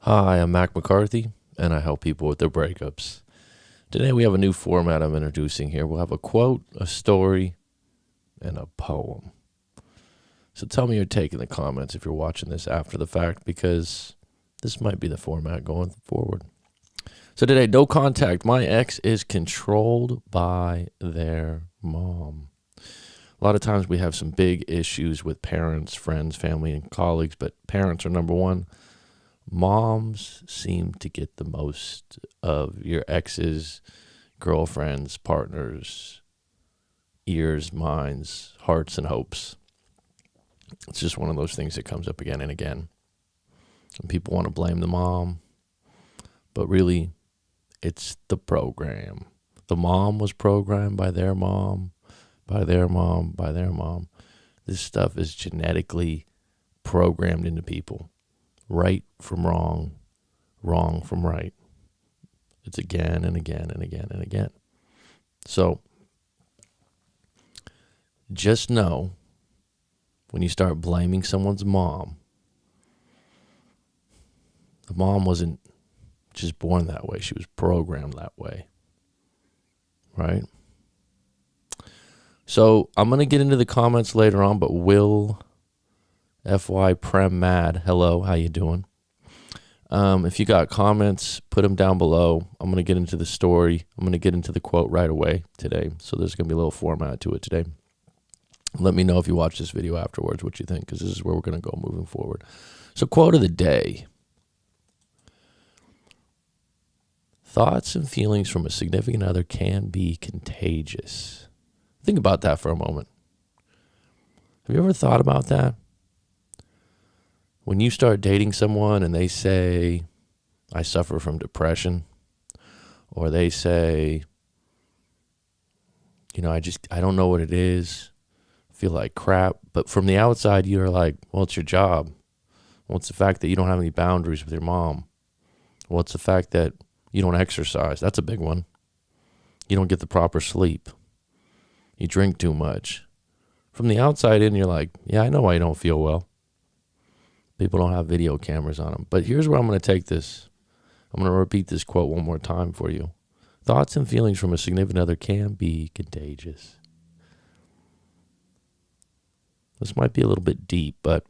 Hi, I'm Mac McCarthy, and I help people with their breakups. Today we have a new format I'm introducing here. We'll have a quote, a story, and a poem. So tell me your take in the comments if you're watching this after the fact, because this might be the format going forward. So today, no contact. My ex is controlled by their mom. A lot of times we have some big issues with parents, friends, family, and colleagues, but parents are number one. Moms seem to get the most of your ex's, girlfriends, partners, ears, minds, hearts, and hopes. It's just one of those things that comes up again and again. And people want to blame the mom, but really, it's the program. The mom was programmed by their mom, by their mom, by their mom. This stuff is genetically programmed into people. Right from wrong, wrong from right. It's again and again and again and again. So just know when you start blaming someone's mom, the mom wasn't just born that way. She was programmed that way. Right? So I'm going to get into the comments later on, but Will FY Prem Mad, hello, how you doing? If you got comments, put them down below. I'm going to get into the story. I'm going to get into the quote right away today. So there's going to be a little format to it today. Let me know if you watch this video afterwards what you think, because this is where we're going to go moving forward. So quote of the day. Thoughts and feelings from a significant other can be contagious. Think about that for a moment. Have you ever thought about that? When you start dating someone and they say, I suffer from depression, or they say, I don't know what it is, I feel like crap, but from the outside you're like, well, it's your job. Well, it's the fact that you don't have any boundaries with your mom. Well, it's the fact that you don't exercise. That's a big one. You don't get the proper sleep. You drink too much. From the outside in, you're like, yeah, I know why you don't feel well. People don't have video cameras on them. But here's where I'm going to take this. I'm going to repeat this quote one more time for you. Thoughts and feelings from a significant other can be contagious. This might be a little bit deep, but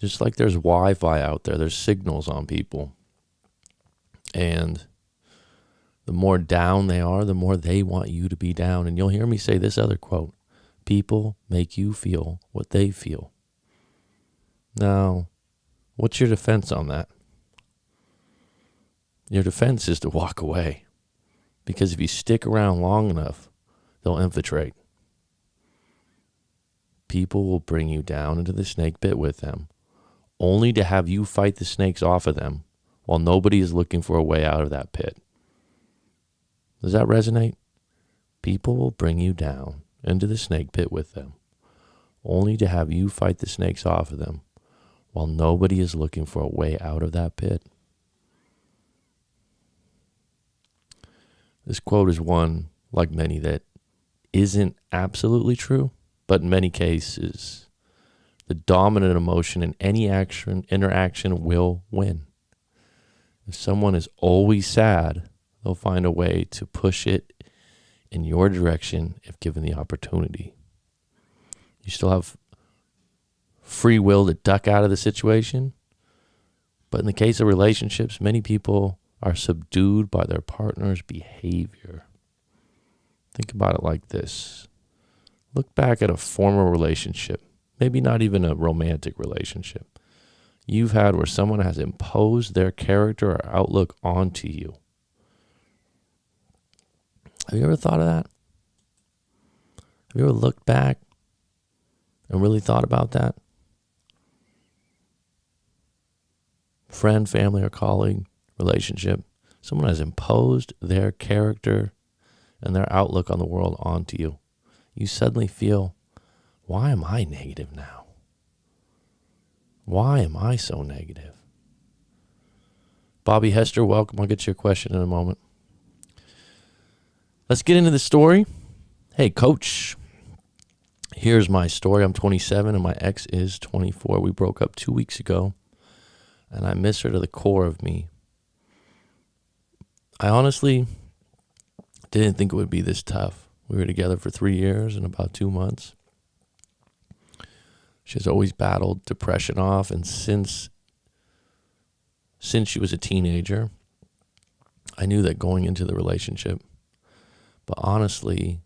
just like there's Wi-Fi out there, there's signals on people. And the more down they are, the more they want you to be down. And you'll hear me say this other quote. People make you feel what they feel. Now, what's your defense on that? Your defense is to walk away. Because if you stick around long enough, they'll infiltrate. People will bring you down into the snake pit with them, only to have you fight the snakes off of them while nobody is looking for a way out of that pit. Does that resonate? People will bring you down into the snake pit with them, only to have you fight the snakes off of them while nobody is looking for a way out of that pit. This quote is one, like many, that isn't absolutely true, but in many cases, the dominant emotion in any interaction will win. If someone is always sad, they'll find a way to push it in your direction if given the opportunity. You still have free will to duck out of the situation, but in the case of relationships, many people are subdued by their partner's behavior. Think about it like this. Look back at a former relationship, maybe not even a romantic relationship, you've had where someone has imposed their character or outlook onto you. Have you ever thought of that? Have you ever looked back and really thought about that? Friend, family, or colleague, relationship. Someone has imposed their character and their outlook on the world onto you. You suddenly feel, why am I negative now? Why am I so negative? Bobby Hester, welcome. I'll get to your question in a moment. Let's get into the story. Hey, coach, Here's my story. I'm 27 and my ex is 24. We broke up 2 weeks ago, and I miss her to the core of me. I honestly didn't think it would be this tough. We were together for 3 years and about 2 months. She has always battled depression off, and since she was a teenager, I knew that going into the relationship. But honestly,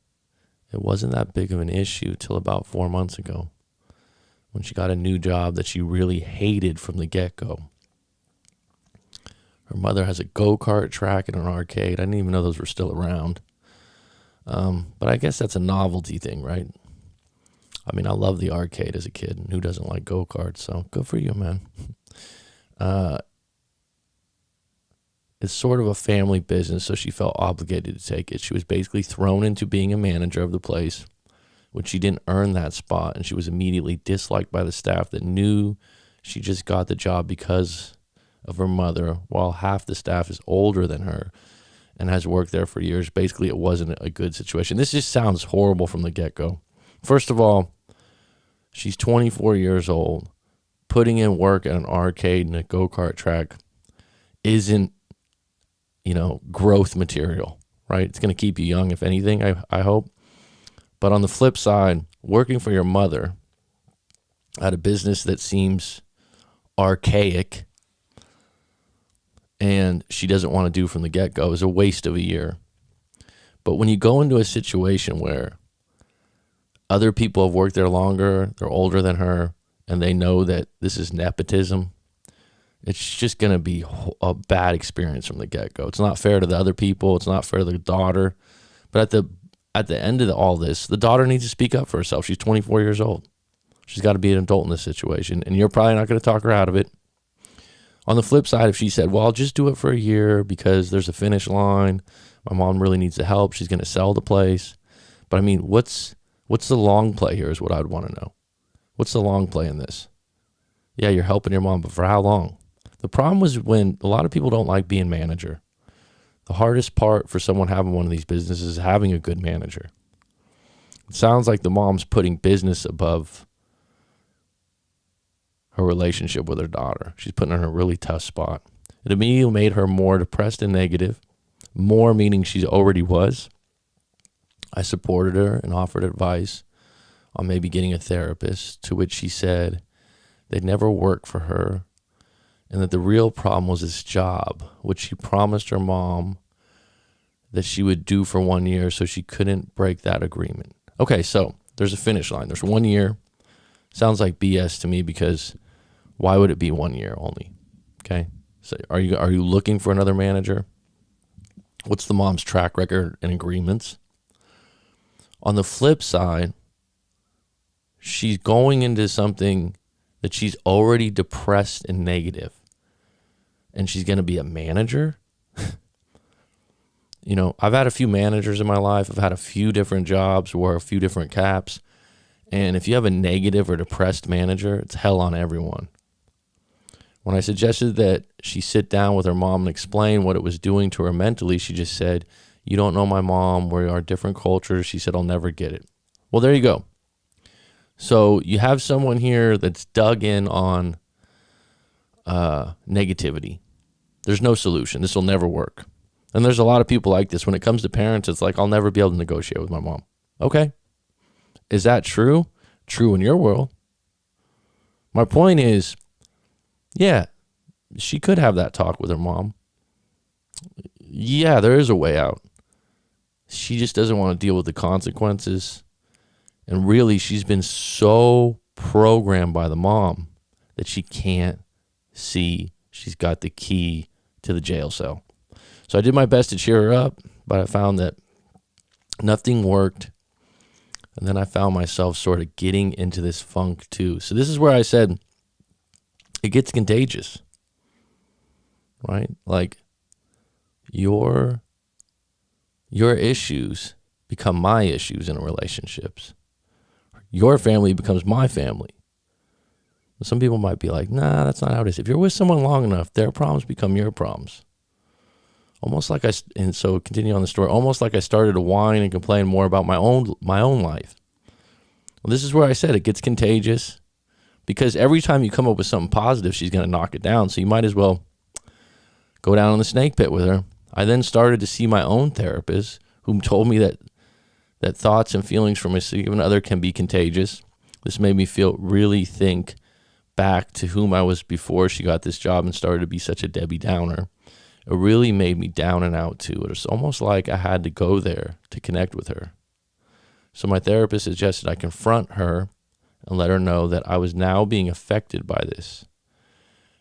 it wasn't that big of an issue till about 4 months ago, when she got a new job that she really hated from the get-go. Her mother has a go-kart track and an arcade. I didn't even know those were still around. But I guess that's a novelty thing, right? I mean, I love the arcade as a kid, and who doesn't like go-karts? So good for you, man. It's sort of a family business, so she felt obligated to take it. She was basically thrown into being a manager of the place, which she didn't earn that spot, and she was immediately disliked by the staff that knew she just got the job because of her mother, while half the staff is older than her and has worked there for years. Basically, it wasn't a good situation. This just sounds horrible from the get-go. First of all, she's 24 years old. Putting in work at an arcade and a go-kart track isn't, growth material, right? It's going to keep you young, if anything, I hope. But on the flip side, working for your mother at a business that seems archaic and she doesn't want to do from the get-go is a waste of a year. But when you go into a situation where other people have worked there longer, they're older than her, and they know that this is nepotism, it's just going to be a bad experience from the get-go. It's not fair to the other people. It's not fair to the daughter. But at the end of all this, the daughter needs to speak up for herself. She's 24 years old. She's got to be an adult in this situation, and you're probably not going to talk her out of it. On the flip side, if she said, well, I'll just do it for a year because there's a finish line, my mom really needs the help, she's going to sell the place. But I mean, what's the long play here is what I'd want to know. What's the long play in this? Yeah, you're helping your mom, but for how long? The problem was when a lot of people don't like being manager. The hardest part for someone having one of these businesses is having a good manager. It sounds like the mom's putting business above her relationship with her daughter. She's putting her in a really tough spot. It immediately made her more depressed and negative, more meaning she already was. I supported her and offered advice on maybe getting a therapist, to which she said they'd never work for her and that the real problem was this job, which she promised her mom that she would do for 1 year so she couldn't break that agreement. Okay, so there's a finish line. There's 1 year. Sounds like BS to me because why would it be 1 year only? Okay, so are you looking for another manager? What's the mom's track record and agreements? On the flip side, she's going into something that she's already depressed and negative, and she's going to be a manager? I've had a few managers in my life. I've had a few different jobs, wore a few different caps. And if you have a negative or depressed manager, it's hell on everyone. When I suggested that she sit down with her mom and explain what it was doing to her mentally, she just said, you don't know my mom. We are different cultures. She said, I'll never get it. Well, there you go. So you have someone here that's dug in on negativity. There's no solution. This will never work. And there's a lot of people like this. When it comes to parents, it's like, I'll never be able to negotiate with my mom. Okay. Is that true? True in your world. My point is, yeah, she could have that talk with her mom. Yeah, there is a way out. She just doesn't want to deal with the consequences. And really, she's been so programmed by the mom that she can't see she's got the key to the jail cell. So I did my best to cheer her up, but I found that nothing worked. And then I found myself sort of getting into this funk too. So this is where I said it gets contagious, right? Like your issues become my issues in relationships. Your family becomes my family. Some people might be like, nah, that's not how it is. If you're with someone long enough, their problems become your problems. Almost like and so continue on the story, almost like I started to whine and complain more about my own life. Well, this is where I said it gets contagious, because every time you come up with something positive, she's going to knock it down. So you might as well go down in the snake pit with her. I then started to see my own therapist, who told me that thoughts and feelings from a significant other can be contagious. This made me really think back to whom I was before she got this job and started to be such a Debbie Downer. It really made me down and out too. It was almost like I had to go there to connect with her. So my therapist suggested I confront her and let her know that I was now being affected by this.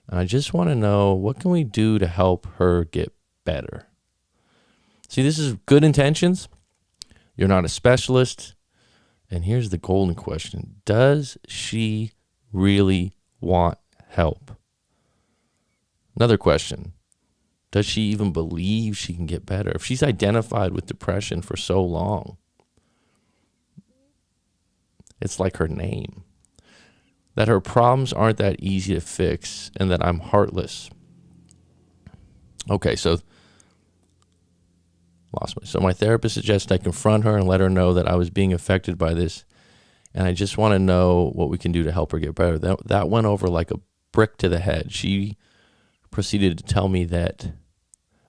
And I just want to know, what can we do to help her get better? See, this is good intentions. You're not a specialist. And here's the golden question. Does she really want help? Another question. Does she even believe she can get better? If she's identified with depression for so long, it's like her name. That her problems aren't that easy to fix and that I'm heartless. Okay, so my therapist suggested I confront her and let her know that I was being affected by this, and I just want to know what we can do to help her get better. That went over like a brick to the head. She proceeded to tell me that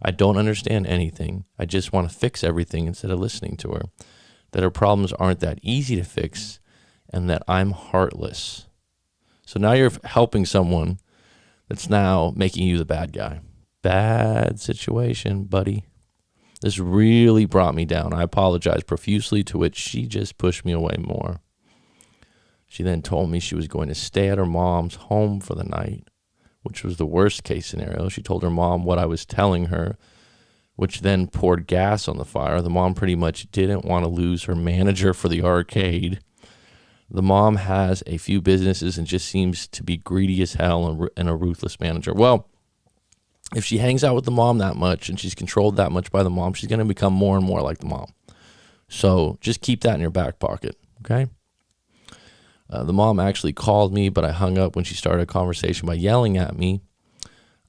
I don't understand anything. I just want to fix everything instead of listening to her. That her problems aren't that easy to fix, and that I'm heartless. So now you're helping someone that's now making you the bad guy. Bad situation, buddy. This really brought me down. I apologized profusely, to which she just pushed me away more. She then told me she was going to stay at her mom's home for the night, which was the worst case scenario. She told her mom what I was telling her, which then poured gas on the fire. The mom pretty much didn't want to lose her manager for the arcade. The mom has a few businesses and just seems to be greedy as hell and a ruthless manager. Well, if she hangs out with the mom that much and she's controlled that much by the mom, she's going to become more and more like the mom. So just keep that in your back pocket, okay? The mom actually called me, but I hung up when she started a conversation by yelling at me.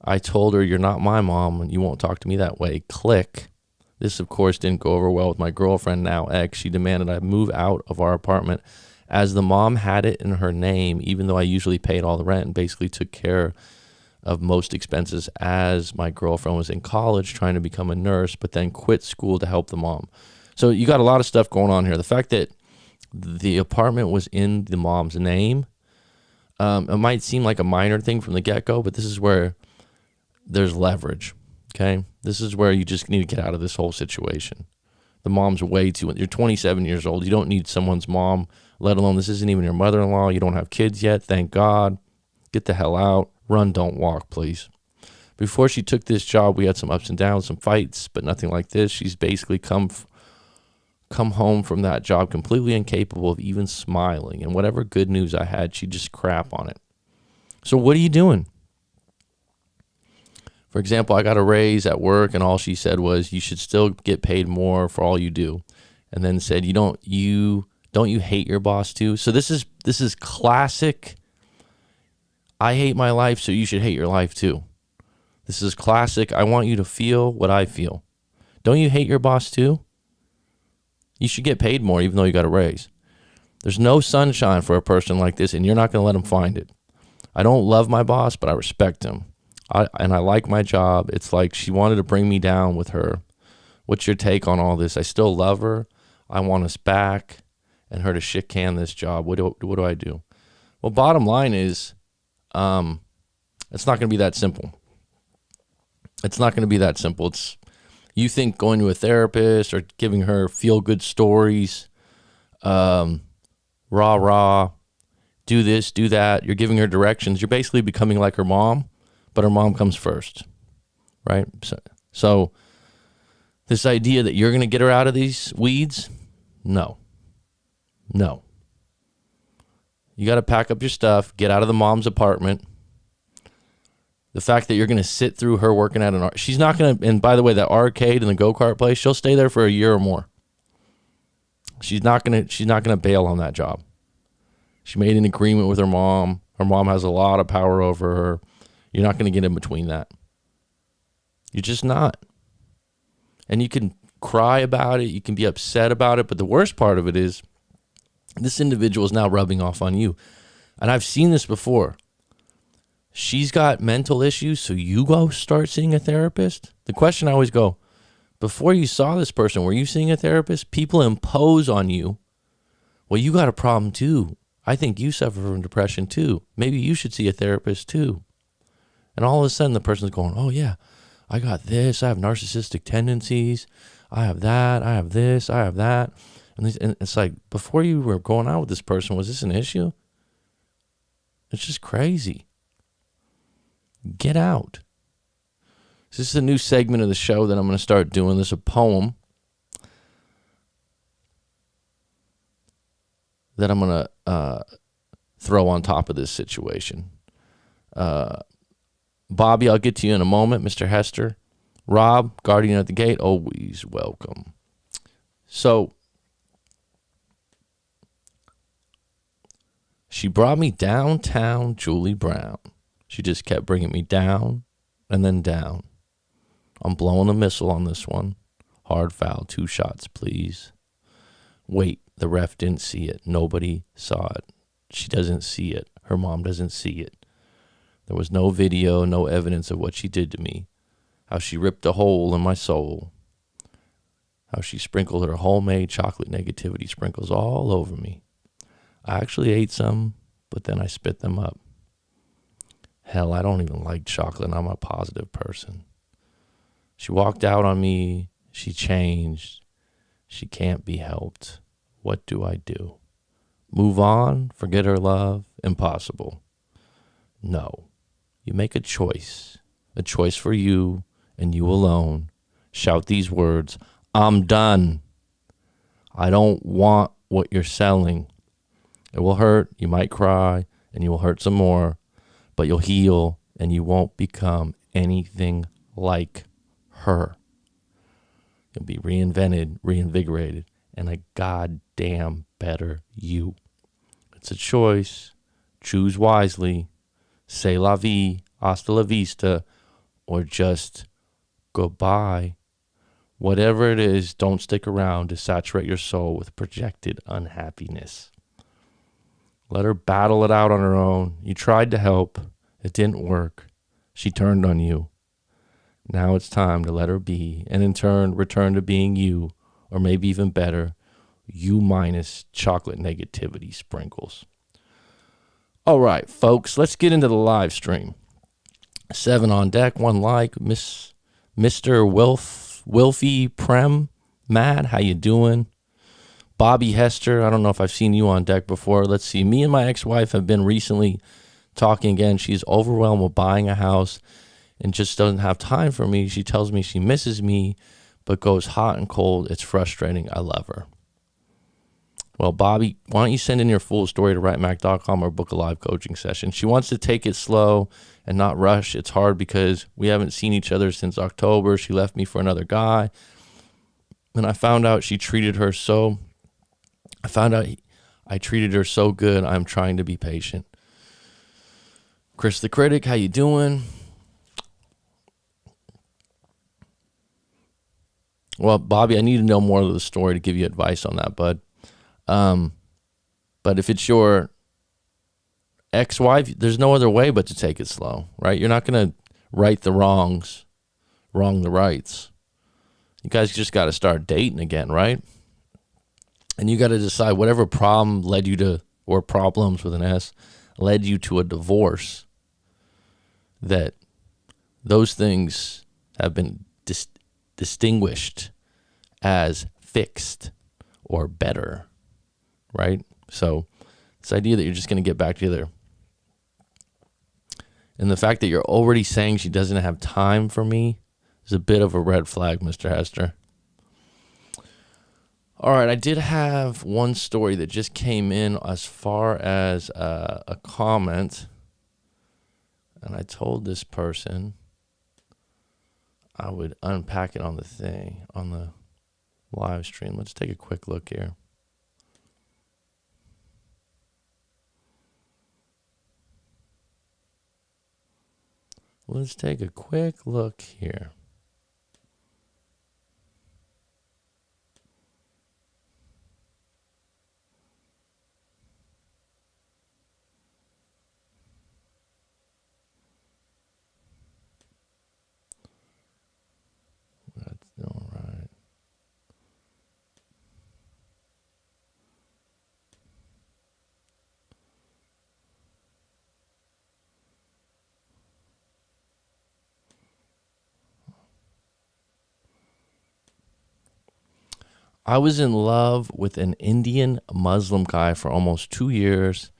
I told her, "You're not my mom, and you won't talk to me that way." Click. This, of course, didn't go over well with my girlfriend, now ex. She demanded I move out of our apartment, as the mom had it in her name, even though I usually paid all the rent and basically took care of most expenses, as my girlfriend was in college trying to become a nurse, but then quit school to help the mom. So you got a lot of stuff going on here. The fact that the apartment was in the mom's name, it might seem like a minor thing from the get-go, but this is where there's leverage, okay? This is where you just need to get out of this whole situation. The mom's way too, you're 27 years old. You don't need someone's mom, let alone this isn't even your mother-in-law. You don't have kids yet, thank God. Get the hell out. Run, don't walk, please. Before she took this job, we had some ups and downs, some fights, but nothing like this. She's basically come home from that job completely incapable of even smiling. And whatever good news I had, she'd just crap on it. So what are you doing? For example, I got a raise at work, and all she said was, "You should still get paid more for all you do." And then said, Don't you hate your boss too?" So this is classic. I hate my life, so you should hate your life too. This is classic. I want you to feel what I feel. Don't you hate your boss too? You should get paid more even though you got a raise. There's no sunshine for a person like this, and you're not going to let him find it. I don't love my boss, but I respect him. I like my job. It's like she wanted to bring me down with her. What's your take on all this? I still love her. I want us back and her to shit can this job. What do I do? Well, bottom line is, it's not going to be that simple. It's not going to be that simple. You think going to a therapist or giving her feel-good stories, rah, do this, do that. You're giving her directions. You're basically becoming like her mom, but her mom comes first, right? So this idea that you're going to get her out of these weeds, no. You got to pack up your stuff, get out of the mom's apartment. The fact that you're going to sit through her working at she's not going to, and by the way, that arcade and the go-kart place, she'll stay there for a year or more. She's not going to bail on that job. She made an agreement with her mom. Her mom has a lot of power over her. You're not going to get in between that. You're just not. And you can cry about it. You can be upset about it. But the worst part of it is This individual is now rubbing off on you. And I've seen this before. She's got mental issues, so you go start seeing a therapist. The question I always go, before you saw this person, were you seeing a therapist? People impose on you. Well, you got a problem too. I think you suffer from depression too. Maybe you should see a therapist too. And all of a sudden the person's going, oh yeah, I got this. I have narcissistic tendencies. I have that. I have this. I have that. And it's like, before you were going out with this person, was this an issue? It's just crazy. Get out. This is a new segment of the show that I'm going to start doing. This is a poem that I'm going to throw on top of this situation. Bobby, I'll get to you in a moment. Mr. Hester. Rob, guardian at the gate, always welcome. So, she brought me downtown, Julie Brown. She just kept bringing me down and then down. I'm blowing a missile on this one. Hard foul, 2 shots, please. Wait, the ref didn't see it. Nobody saw it. She doesn't see it. Her mom doesn't see it. There was no video, no evidence of what she did to me. How she ripped a hole in my soul. How she sprinkled her homemade chocolate negativity sprinkles all over me. I actually ate some, but then I spit them up. Hell, I don't even like chocolate. I'm a positive person. She walked out on me. She changed. She can't be helped. What do I do? Move on? Forget her love? Impossible. No. You make a choice for you and you alone. Shout these words, I'm done. I don't want what you're selling. It will hurt. You might cry and you will hurt some more. But you'll heal and you won't become anything like her. You'll be reinvented, reinvigorated, and a goddamn better you. It's a choice. Choose wisely. Say la vie, hasta la vista, or just goodbye. Whatever it is, don't stick around to saturate your soul with projected unhappiness. Let her battle it out on her own. You tried to help. It didn't work. She turned on you. Now it's time to let her be, and in turn, return to being you, or maybe even better, you minus chocolate negativity sprinkles. All right, folks, let's get into the live stream. 7 on deck, 1 like. Mr. Wilfie Prem, Matt, how you doing? Bobby Hester, I don't know if I've seen you on deck before. Let's see. Me and my ex-wife have been recently talking again. She's overwhelmed with buying a house and just doesn't have time for me. She tells me she misses me, but goes hot and cold. It's frustrating. I love her. Well, Bobby, why don't you send in your full story to writemac.com or book a live coaching session? She wants to take it slow and not rush. It's hard because we haven't seen each other since October. She left me for another guy. And I found out I treated her so good. I'm trying to be patient. Chris the Critic, how you doing? Well, Bobby, I need to know more of the story to give you advice on that, bud. But if it's your ex-wife, there's no other way but to take it slow, right? You're not going to right the wrongs, wrong the rights. You guys just got to start dating again, right? And you got to decide whatever problem led you to, or problems with an S, led you to a divorce, that those things have been distinguished as fixed or better, right? So this idea that you're just going to get back together, and the fact that you're already saying she doesn't have time for me is a bit of a red flag, Mr. Hester. All right, I did have one story that just came in as far as a comment, and I told this person I would unpack it on the thing, on the live stream. Let's take a quick look here. Let's take a quick look here. I was in love with an Indian Muslim guy for almost 2 years.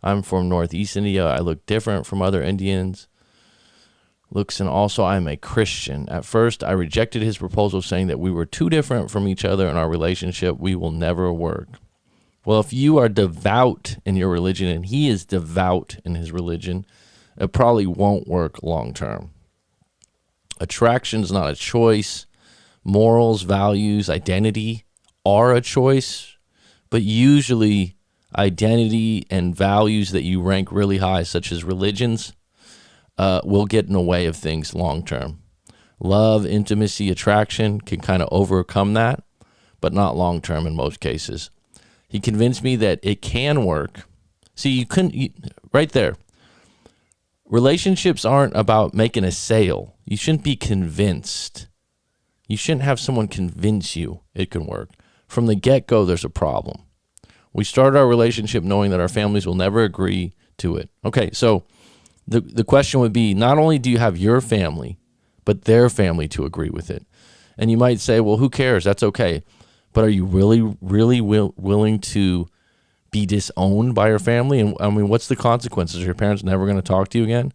I'm from Northeast India. I look different from other Indians. Looks, and also I'm a Christian. At first, I rejected his proposal, saying that we were too different from each other in our relationship. We will never work. Well, if you are devout in your religion and he is devout in his religion, it probably won't work long term. Attraction is not a choice. Morals, values, identity are a choice, but usually identity and values that you rank really high, such as religions, will get in the way of things long term. Love, intimacy, attraction can kind of overcome that, but not long term in most cases. He convinced me that it can work. See, right there. Relationships aren't about making a sale. You shouldn't be convinced. You shouldn't have someone convince you it can work. From the get-go, there's a problem. We started our relationship knowing that our families will never agree to it. Okay, so the question would be, not only do you have your family, but their family to agree with it. And you might say, well, who cares? That's okay. But are you really willing to be disowned by your family? And I mean, what's the consequences? Are your parents never going to talk to you again?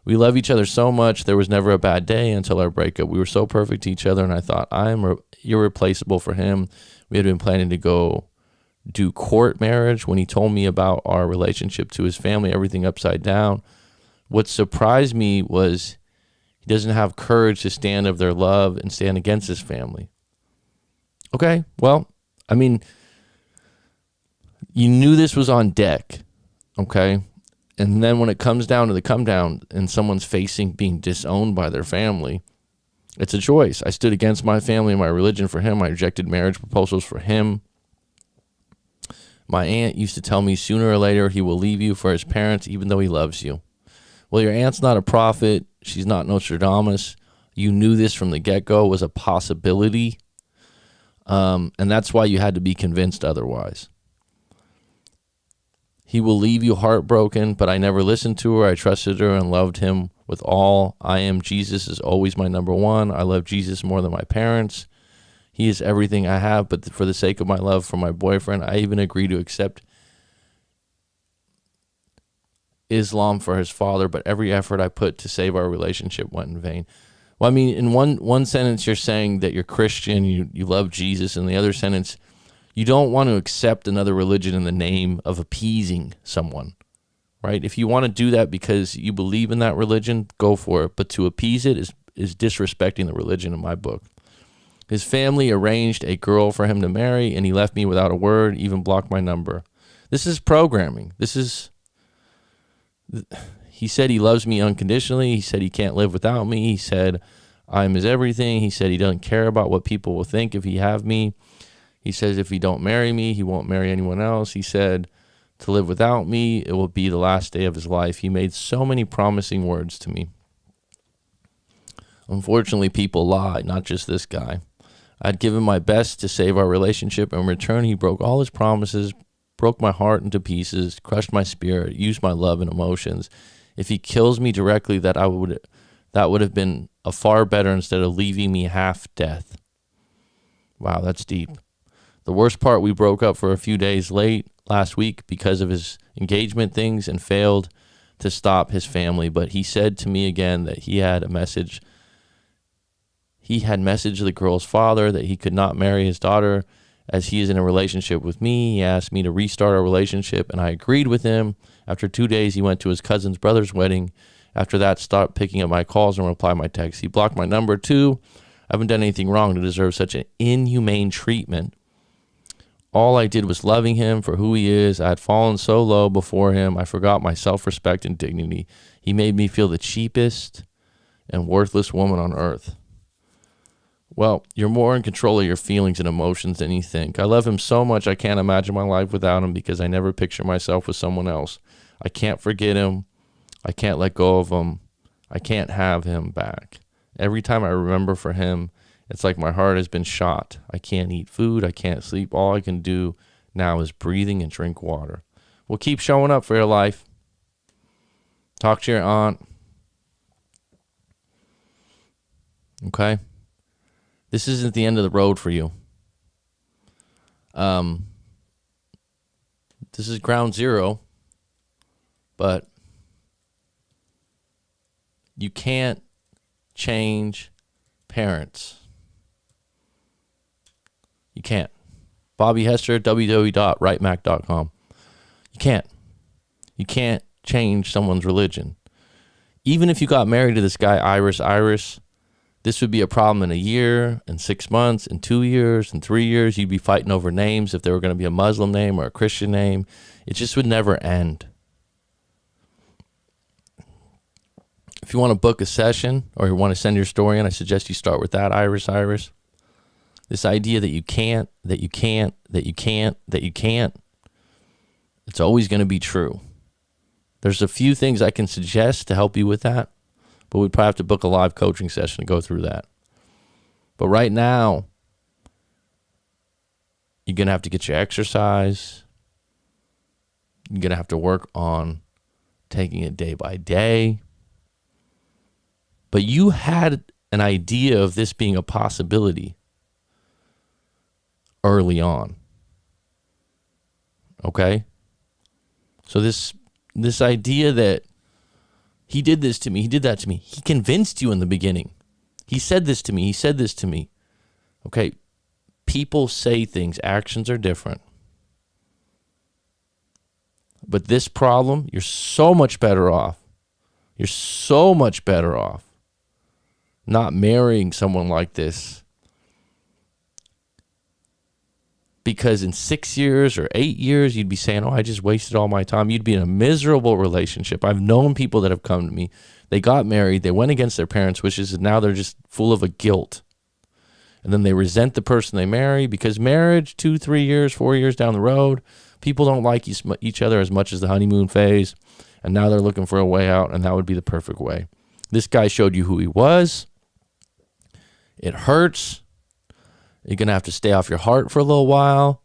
We love each other so much. There was never a bad day until our breakup. We were so perfect to each other, and I thought, I'm irreplaceable for him. We had been planning to go do court marriage. When he told me about our relationship to his family, everything upside down. What surprised me was he doesn't have courage to stand of their love and stand against his family. Okay, well, I mean, you knew this was on deck, okay? And then when it comes down to the come down and someone's facing being disowned by their family, it's a choice. I stood against my family and my religion for him. I rejected marriage proposals for him. My aunt used to tell me sooner or later he will leave you for his parents even though he loves you. Well, your aunt's not a prophet. She's not Nostradamus. You knew this from the get-go was a possibility. And that's why you had to be convinced otherwise. He will leave you heartbroken, but I never listened to her. I trusted her and loved him with all I am. Jesus is always my number one. I love Jesus more than my parents. He is everything I have, but for the sake of my love for my boyfriend, I even agreed to accept Islam for his father, but every effort I put to save our relationship went in vain. Well, I mean, in one sentence, you're saying that you're Christian, you love Jesus. In the other sentence, you don't want to accept another religion in the name of appeasing someone, right? If you want to do that because you believe in that religion, go for it. But to appease it is disrespecting the religion in my book. His family arranged a girl for him to marry, and he left me without a word, even blocked my number. This is programming. He said he loves me unconditionally. He said he can't live without me. He said I'm his everything. He said he doesn't care about what people will think if he have me. He says if he don't marry me, he won't marry anyone else. He said to live without me, it will be the last day of his life. He made so many promising words to me. Unfortunately, people lie, not just this guy. I'd given my best to save our relationship. In return, he broke all his promises, broke my heart into pieces, crushed my spirit, used my love and emotions. If he kills me directly, that would have been a far better instead of leaving me half death. Wow, that's deep. The worst part, we broke up for a few days late last week because of his engagement things and failed to stop his family. But he said to me again that he had messaged the girl's father that he could not marry his daughter as he is in a relationship with me. He asked me to restart our relationship, and I agreed with him. After 2 days, he went to his cousin's brother's wedding. After that, stopped picking up my calls and reply my texts. He blocked my number too. I haven't done anything wrong to deserve such an inhumane treatment. All I did was loving him for who he is. I had fallen so low before him, I forgot my self-respect and dignity. He made me feel the cheapest and worthless woman on earth. Well, you're more in control of your feelings and emotions than you think. I love him so much I can't imagine my life without him because I never picture myself with someone else. I can't forget him. I can't let go of him. I can't have him back. Every time I remember for him, it's like my heart has been shot. I can't eat food. I can't sleep. All I can do now is breathing and drink water. Well, keep showing up for your life. Talk to your aunt. Okay? This isn't the end of the road for you. This is ground zero, but you can't change parents. You can't. Bobby Hester, www.rightmac.com. You can't. You can't change someone's religion. Even if you got married to this guy, Iris, this would be a problem in a year, in 6 months, in 2 years, in 3 years. You'd be fighting over names if there were going to be a Muslim name or a Christian name. It just would never end. If you want to book a session or you want to send your story in, I suggest you start with that, Iris. This idea that you can't, it's always going to be true. There's a few things I can suggest to help you with that, but we'd probably have to book a live coaching session to go through that. But right now, you're going to have to get your exercise. You're going to have to work on taking it day by day. But you had an idea of this being a possibility early on. Okay? So this idea that he did this to me, he did that to me, he convinced you in the beginning. He said this to me. Okay? People say things, actions are different. But this problem, you're so much better off. You're so much better off not marrying someone like this. Because in 6 years or 8 years, you'd be saying, oh, I just wasted all my time. You'd be in a miserable relationship. I've known people that have come to me. They got married. They went against their parents' wishes, and now they're just full of a guilt. And then they resent the person they marry because marriage, 2, 3 years, 4 years down the road, people don't like each other as much as the honeymoon phase. And now they're looking for a way out, and that would be the perfect way. This guy showed you who he was. It hurts. You're going to have to stay off your heart for a little while.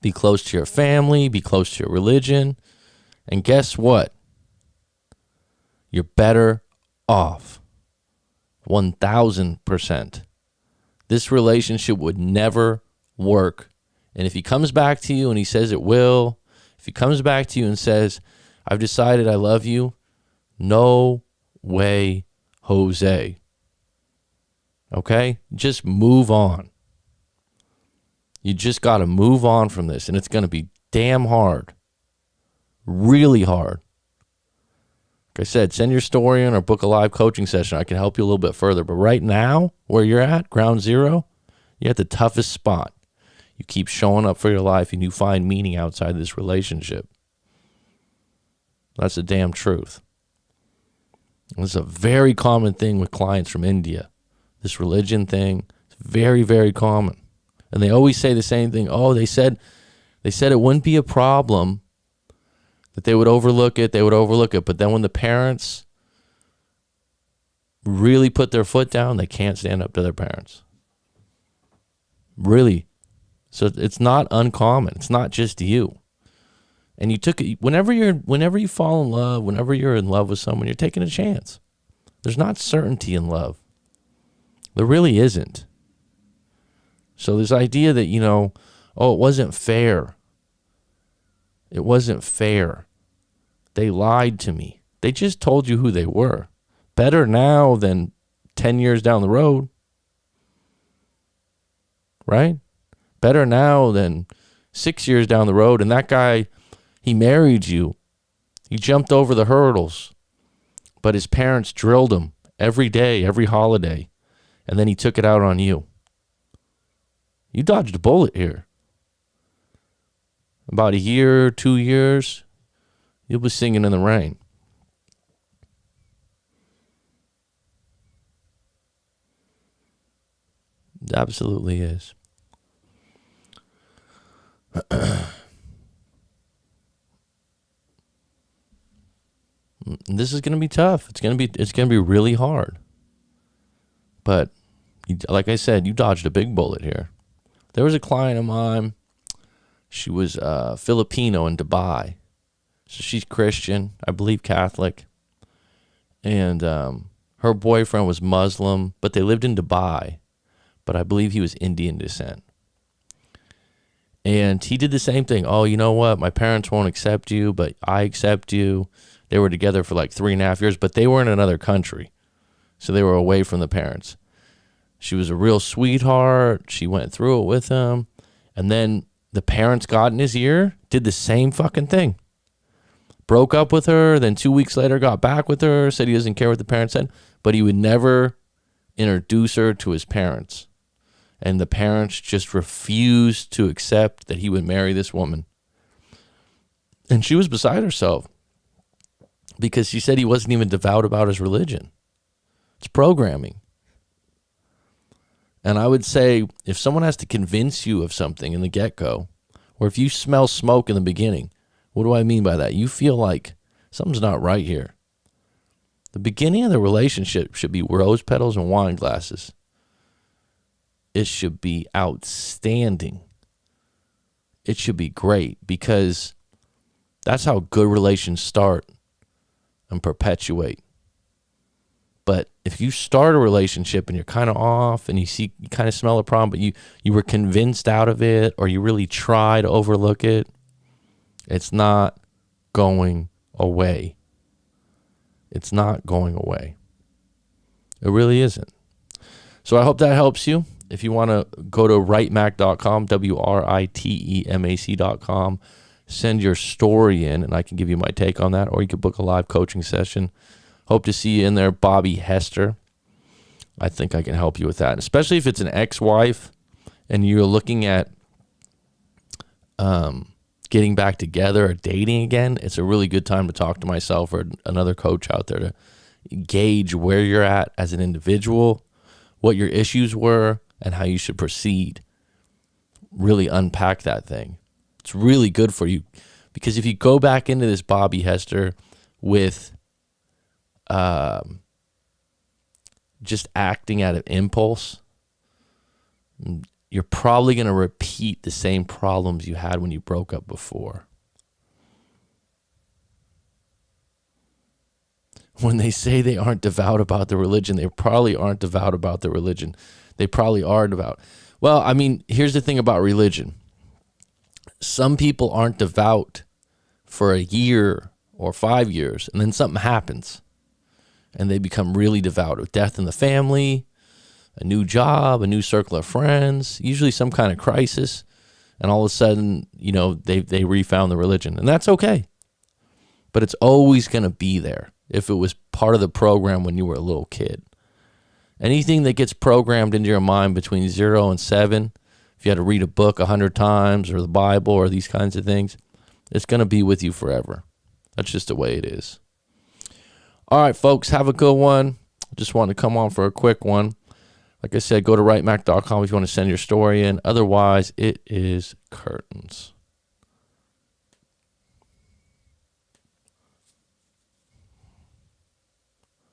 Be close to your family. Be close to your religion. And guess what? You're better off. 1,000%. This relationship would never work. And if he comes back to you and he says it will, if he comes back to you and says, I've decided I love you, no way, Jose. Okay? Just move on. You just got to move on from this, and it's going to be damn hard. Really hard. Like I said, send your story in or book a live coaching session. I can help you a little bit further. But right now, where you're at, ground zero, you're at the toughest spot. You keep showing up for your life, and you find meaning outside this relationship. That's the damn truth. It's a very common thing with clients from India. This religion thing, it's very, very common. And they always say the same thing. Oh, they said it wouldn't be a problem, that they would overlook it. But then when the parents really put their foot down, they can't stand up to their parents. Really. So it's not uncommon. It's not just you. And you took it whenever you fall in love, whenever you're in love with someone, you're taking a chance. There's not certainty in love. There really isn't. So this idea that, it wasn't fair. It wasn't fair. They lied to me. They just told you who they were. Better now than 10 years down the road. Right? Better now than 6 years down the road. And that guy, he married you. He jumped over the hurdles. But his parents drilled him every day, every holiday. And then he took it out on you. You dodged a bullet here. About a year, 2 years, you'll be singing in the rain. It absolutely is. This is going to be tough. It's going to be really hard. But like I said, you dodged a big bullet here. There was a client of mine. She was Filipino in Dubai. So she's Christian, I believe Catholic. And her boyfriend was Muslim, but they lived in Dubai. But I believe he was Indian descent. And he did the same thing. Oh, you know what? My parents won't accept you, but I accept you. They were together for like 3.5 years, but they were in another country. So they were away from the parents. She was a real sweetheart. She went through it with him. And then the parents got in his ear, did the same fucking thing. Broke up with her, then 2 weeks later got back with her, said he doesn't care what the parents said, but he would never introduce her to his parents. And the parents just refused to accept that he would marry this woman. And she was beside herself because she said he wasn't even devout about his religion. It's programming. And I would say if someone has to convince you of something in the get-go, or if you smell smoke in the beginning, what do I mean by that? You feel like something's not right here. The beginning of the relationship should be rose petals and wine glasses. It should be outstanding. It should be great because that's how good relations start and perpetuate. But if you start a relationship and you're kind of off and you kind of smell a problem, but you were convinced out of it or you really try to overlook it, it's not going away. It's not going away. It really isn't. So I hope that helps you. If you want to go to writemac.com, WRITEMAC.com, send your story in and I can give you my take on that, or you can book a live coaching session. Hope to see you in there, Bobby Hester. I think I can help you with that, especially if it's an ex-wife and you're looking at getting back together or dating again. It's a really good time to talk to myself or another coach out there to gauge where you're at as an individual, what your issues were, and how you should proceed. Really unpack that thing. It's really good for you because if you go back into this Bobby Hester with just acting out of impulse, you're probably going to repeat the same problems you had when you broke up before. When they say they aren't devout about the religion, they probably aren't devout about the religion. They probably are devout. Well, I mean, here's the thing about religion. Some people aren't devout for a year or 5 years, and then something happens, and they become really devout. A death in the family, a new job, a new circle of friends, usually some kind of crisis, and all of a sudden, they refound the religion, and that's okay. But it's always going to be there if it was part of the program when you were a little kid. Anything that gets programmed into your mind between 0 and 7, if you had to read a book 100 times or the Bible or these kinds of things, it's going to be with you forever. That's just the way it is. All right, folks, have a good one. Just wanted to come on for a quick one. Like I said, go to writemac.com if you want to send your story in. Otherwise, it is curtains.